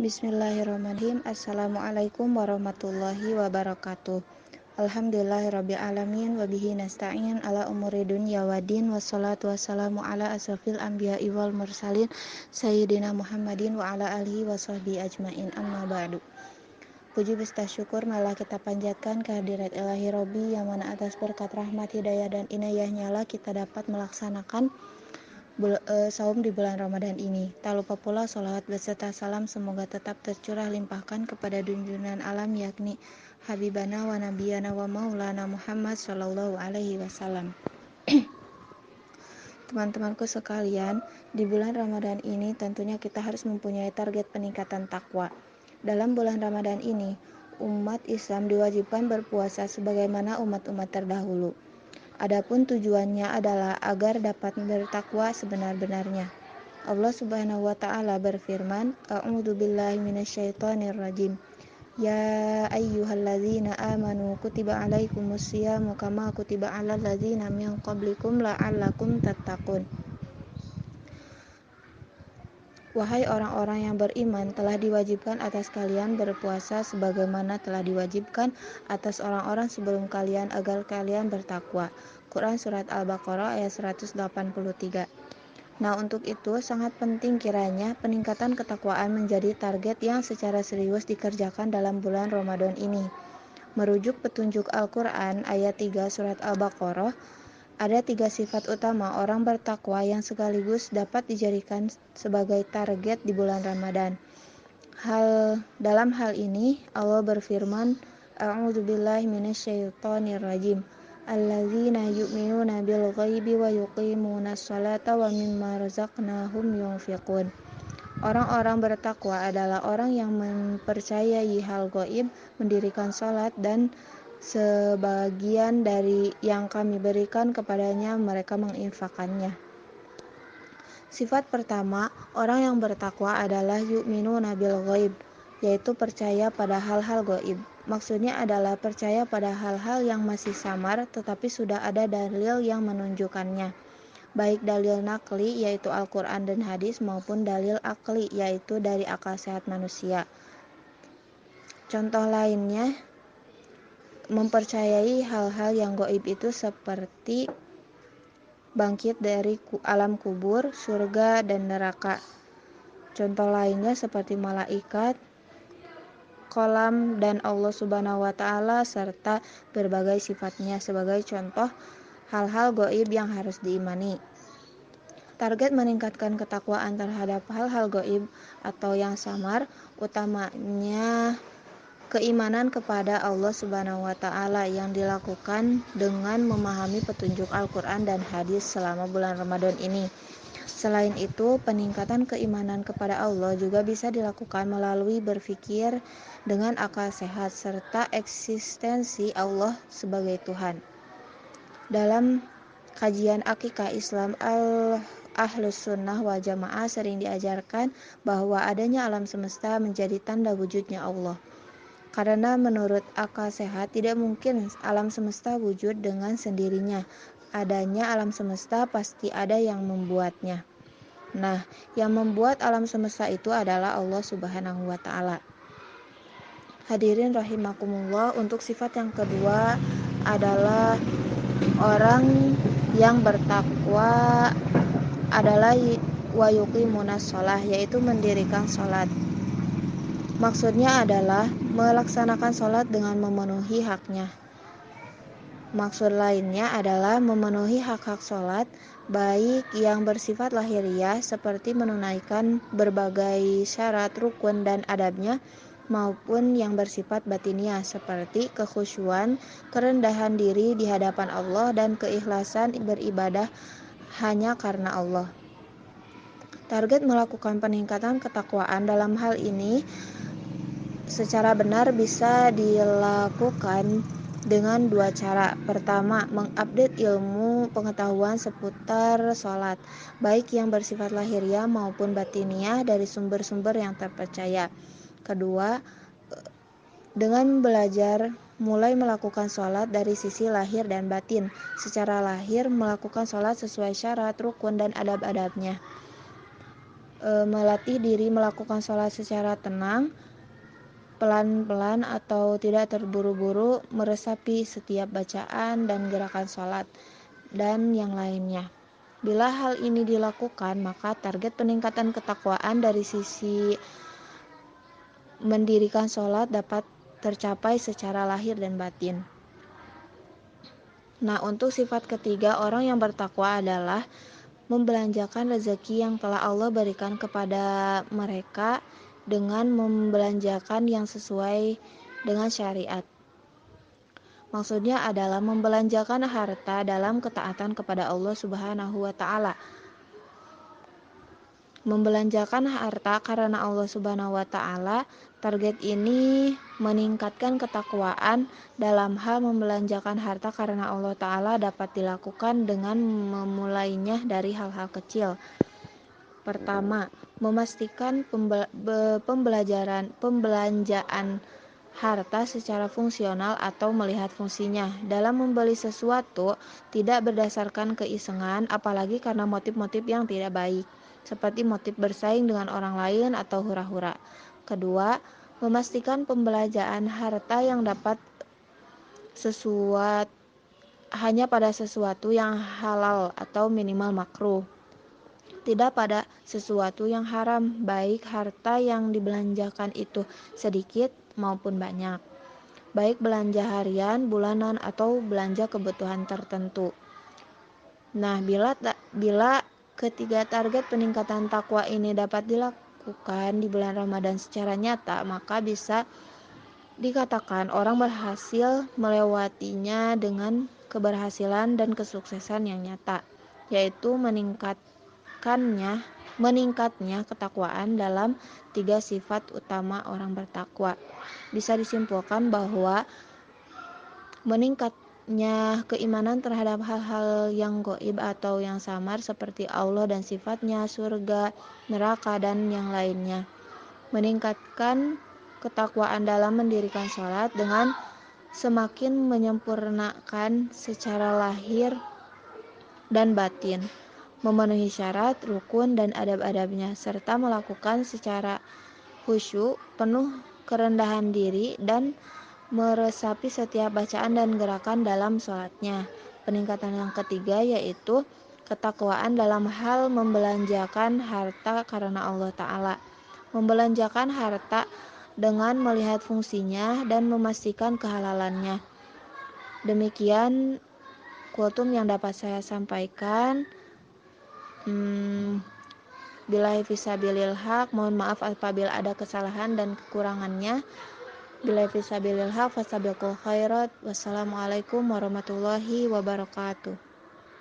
Bismillahirrahmanirrahim. Assalamualaikum warahmatullahi wabarakatuh. Alhamdulillahirabbil alamin wa bihi nasta'in ala umuri dunya waddin wassalatu wassalamu ala asrofil anbiya'i wal mursalin sayyidina Muhammadin wa ala alihi wa sahbihi ajmain, amma ba'du. Puji besta syukur malah kita panjatkan kehadirat Ilahi Robbi yang mana atas berkat rahmat, hidayah dan inayahnya lah kita dapat melaksanakan saum di bulan Ramadan ini. Tak lupa pula sholawat beserta salam semoga tetap tercurah limpahkan kepada junjungan alam yakni Habibana wa Nabiyana wa Maulana Muhammad Sallallahu Alaihi Wasallam. Teman-temanku sekalian, di bulan Ramadan ini tentunya kita harus mempunyai target peningkatan takwa. Dalam bulan Ramadan ini, umat Islam diwajibkan berpuasa sebagaimana umat-umat terdahulu. Adapun tujuannya adalah agar dapat bertakwa sebenar-benarnya. Allah Subhanahu wa taala berfirman, A'udzubillahi minasyaitonirrajim. Ya ayyuhalladzina amanu kutiba alaikumusyamu kama kutiba alal ladzina min qablikum la'allakum tattaqun. Wahai orang-orang yang beriman, telah diwajibkan atas kalian berpuasa sebagaimana telah diwajibkan atas orang-orang sebelum kalian agar kalian bertakwa. Quran Surat Al-Baqarah ayat 183. Nah, untuk itu sangat penting kiranya peningkatan ketakwaan menjadi target yang secara serius dikerjakan dalam bulan Ramadan ini. Merujuk petunjuk Al-Quran ayat 3 Surat Al-Baqarah, ada 3 sifat utama orang bertakwa yang sekaligus dapat dijadikan sebagai target di bulan Ramadan. Dalam hal ini Allah berfirman, A'udzubillahi minasyaitonirrajim. Alladzina yu'minuna bil ghaibi wa yuqimunas salata wa mimma razaqnahum yunfiqun. Orang-orang bertakwa adalah orang yang mempercayai hal gaib, mendirikan salat, dan sebagian dari yang kami berikan kepadanya mereka menginfakkannya. Sifat pertama, orang yang bertakwa adalah yu'minuna bil ghaib, yaitu percaya pada hal-hal gaib. Maksudnya adalah percaya pada hal-hal yang masih samar tetapi sudah ada dalil yang menunjukkannya. Baik dalil nakli yaitu Al-Quran dan hadis maupun dalil akli yaitu dari akal sehat manusia. Contoh lainnya, mempercayai hal-hal yang gaib itu seperti bangkit dari alam kubur, surga dan neraka. Contoh lainnya seperti malaikat, kolam dan Allah Subhanahu wa taala serta berbagai sifatnya sebagai contoh hal-hal gaib yang harus diimani. Target meningkatkan ketakwaan terhadap hal-hal gaib atau yang samar utamanya keimanan kepada Allah Subhanahu wa taala yang dilakukan dengan memahami petunjuk Al-Quran dan hadis selama bulan Ramadan ini. Selain itu, peningkatan keimanan kepada Allah juga bisa dilakukan melalui berpikir dengan akal sehat serta eksistensi Allah sebagai Tuhan. Dalam kajian akikah Islam Ahlus Sunnah wal Jamaah sering diajarkan bahwa adanya alam semesta menjadi tanda wujudnya Allah. Karena menurut akal sehat tidak mungkin alam semesta wujud dengan sendirinya. Adanya alam semesta pasti ada yang membuatnya. Nah, yang membuat alam semesta itu adalah Allah Subhanahu wa taala. Hadirin rahimakumullah, untuk sifat yang kedua adalah orang yang bertakwa adalah wa yuqimunas shalah, yaitu mendirikan salat. Maksudnya adalah melaksanakan salat dengan memenuhi haknya. Maksud lainnya adalah memenuhi hak-hak salat, baik yang bersifat lahiriah seperti menunaikan berbagai syarat, rukun dan adabnya, maupun yang bersifat batiniah seperti kekhusyuan, kerendahan diri di hadapan Allah dan keikhlasan beribadah hanya karena Allah. Target melakukan peningkatan ketakwaan dalam hal ini secara benar bisa dilakukan dengan 2 cara. Pertama, mengupdate ilmu pengetahuan seputar sholat, baik yang bersifat lahiriah maupun batiniah dari sumber-sumber yang terpercaya. Kedua, dengan belajar mulai melakukan sholat dari sisi lahir dan batin. Secara lahir, melakukan sholat sesuai syarat, rukun, dan adab-adabnya. melatih diri melakukan sholat secara tenang, pelan-pelan atau tidak terburu-buru, meresapi setiap bacaan dan gerakan sholat, dan yang lainnya. Bila hal ini dilakukan, maka target peningkatan ketakwaan dari sisi mendirikan sholat dapat tercapai secara lahir dan batin. Nah, untuk sifat ketiga, orang yang bertakwa adalah membelanjakan rezeki yang telah Allah berikan kepada mereka dengan membelanjakan yang sesuai dengan syariat. Maksudnya adalah membelanjakan harta dalam ketaatan kepada Allah Subhanahu wa taala. Membelanjakan harta karena Allah Subhanahu wa taala, target ini meningkatkan ketakwaan. Dalam hal membelanjakan harta karena Allah taala dapat dilakukan dengan memulainya dari hal-hal kecil. Pertama, memastikan pembelanjaan harta secara fungsional atau melihat fungsinya. Dalam membeli sesuatu tidak berdasarkan keisengan, apalagi karena motif-motif yang tidak baik, seperti motif bersaing dengan orang lain atau hura-hura. Kedua, memastikan pembelanjaan harta yang dapat hanya pada sesuatu yang halal atau minimal makruh, tidak pada sesuatu yang haram, baik harta yang dibelanjakan itu sedikit maupun banyak, baik belanja harian, bulanan, atau belanja kebutuhan tertentu. Nah, bila ketiga target peningkatan takwa ini dapat dilakukan di bulan Ramadan secara nyata, maka bisa dikatakan orang berhasil melewatinya dengan keberhasilan dan kesuksesan yang nyata, yaitu meningkatnya ketakwaan dalam tiga sifat utama orang bertakwa. Bisa disimpulkan bahwa meningkatnya keimanan terhadap hal-hal yang gaib atau yang samar seperti Allah dan sifatnya, surga, neraka, dan yang lainnya. Meningkatkan ketakwaan dalam mendirikan sholat dengan semakin menyempurnakan secara lahir dan batin, memenuhi syarat, rukun, dan adab-adabnya, serta melakukan secara khusyuk, penuh kerendahan diri, dan meresapi setiap bacaan dan gerakan dalam sholatnya. Peningkatan yang ketiga yaitu ketakwaan dalam hal membelanjakan harta karena Allah Ta'ala. Membelanjakan harta dengan melihat fungsinya dan memastikan kehalalannya. Demikian kultum yang dapat saya sampaikan. Billahi fisabilil haq, mohon maaf apabila ada kesalahan dan kekurangannya. Billahi fisabilil haq, fastabiqul khairat. Wassalamualaikum warahmatullahi wabarakatuh.